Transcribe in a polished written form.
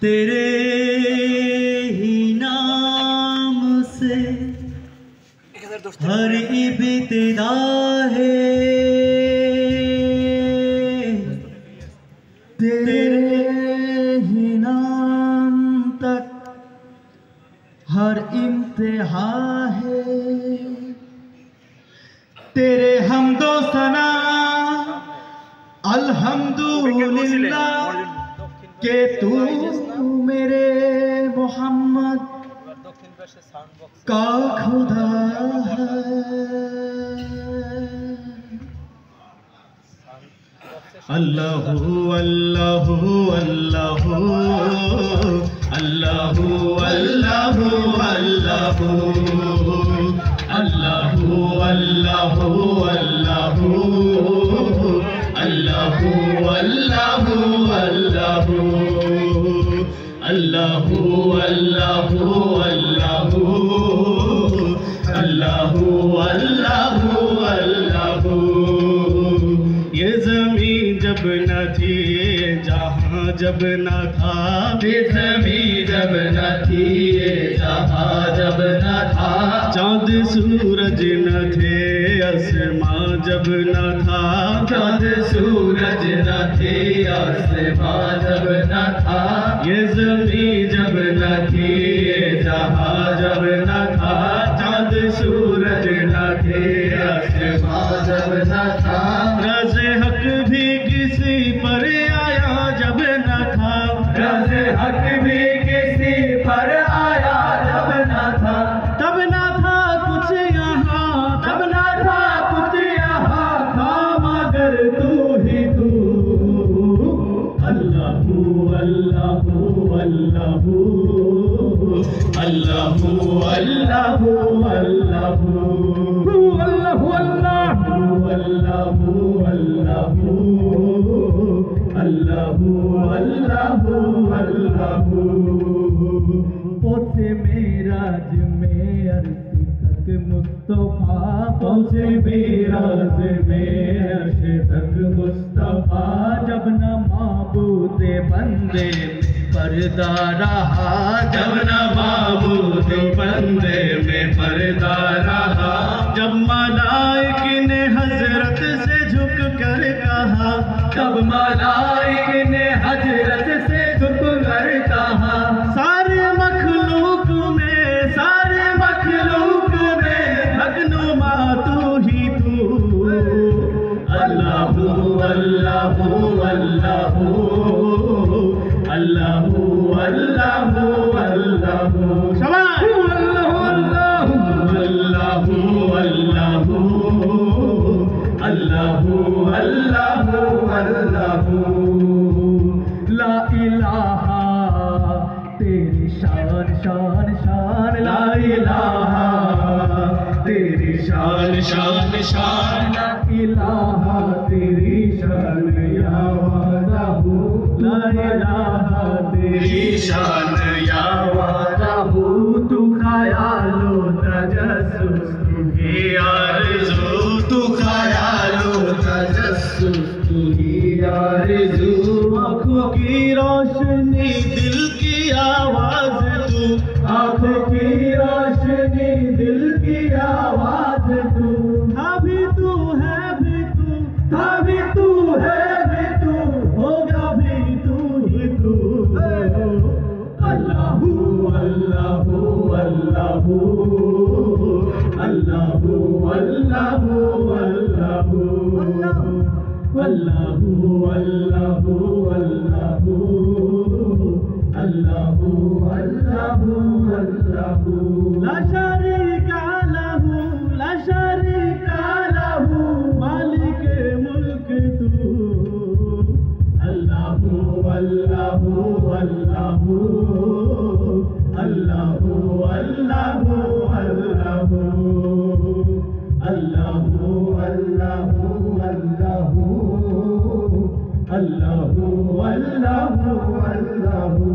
तेरे ही नाम से हर इब्तिदा है, तेरे ही नाम तक हर इम्तिहा है। तेरे हमदो सना अल्हम्दुलिल्लाह के तू मेरे मोहम्मद का खुदा है। अल्लाहु अल्लाहु अल्लाहु अल्लाहु अल्लाहु अल्लाहु अल्लाहु अल्लाहु अल्लाहु अल्लाहु अल्लाहु अल्लाहु अल्लाहु अल्लाहु अल्लाहु अल्लाहु अल्लाहु। ये ज़मीन जब न थी, जहाँ जब न था, ये ज़मीन जब न थी, जहाँ जब न था, चाँद सूरज न थे, आसमां जब न था, चाँद सूरज न थे, आसमां जब न था, ये ज़मीन जब न थी, जहाँ जब न था, चाँद सूरज न थे, आसमां जब न था, रज़ हक भी किसी पर आया जब न था, रज़ हक भी किसी पर आया जब न था, तब न था कुछ यहाँ, तब न था कुछ यहाँ, था मगर तू ही तू। अल्लाहु अल्लाहु अल्लाहु अल्लाहु अल्लाहु अल्लाहु अल्लाहु अल्लाहु अल्लाहु अल्लाहु अल्लाहु। पहुँचे मेराज में अर्श तक मुस्तफा, पहुँचे मेराज में अर्श तक मुस्तफा, जब न माबूदे बंदे में पर्दा रहा, जब न माबूदे बंदे में पर्दा रहा, जब मलाइक ने हजरत से झुक कर कहा, जब मलाइक ने हजरत से झुक कर कहा, सारे मखलूक में, सारे मखलूक में भगनुमा तू ही तू। अल्लाहु अल्लाहु अल्लाहु अल्लाहु अल्लाहु अल्लाहु अल्लाहु अल्लाहु अल्लाहु अल्लाहु अल्लाहु। ला इलाहा तेरी शान शान शान, ला इलाहा तेरी शान शान शान, ला इलाहा तेरी शान या वादाहु, ला इलाहा तेरी शान या वादाहु। तू ख्यालो तजस्सुस तू ही आरज़ू, तू ख्यालो तजस्सुस तू ही आरज़ू, आँखों की रोशनी दिल की आवाज़ तू, आँखों की रोशनी दिल की आवाज़ तू। अभी तू है भी तू, अभी तू है भी तू, होगा भी तू ही तू। अल्लाहु अल्लाहु अल्लाहु अल्लाहु अल्लाहु अल्लाहु अल्लाहु अल्लाहु अल्लाहु अल्लाहु अल्लाहु। ला शरीका लहू, ला शरीका लहू, मालिक मुल्क तू। अल्लाहु अल्लाहु अल्लाहु अल्लाहु अल्लाहु अल्लाहु अल्लाहु अल्लाहु अल्लाहु अल्लाहु अल्लाहु अल्लाहु।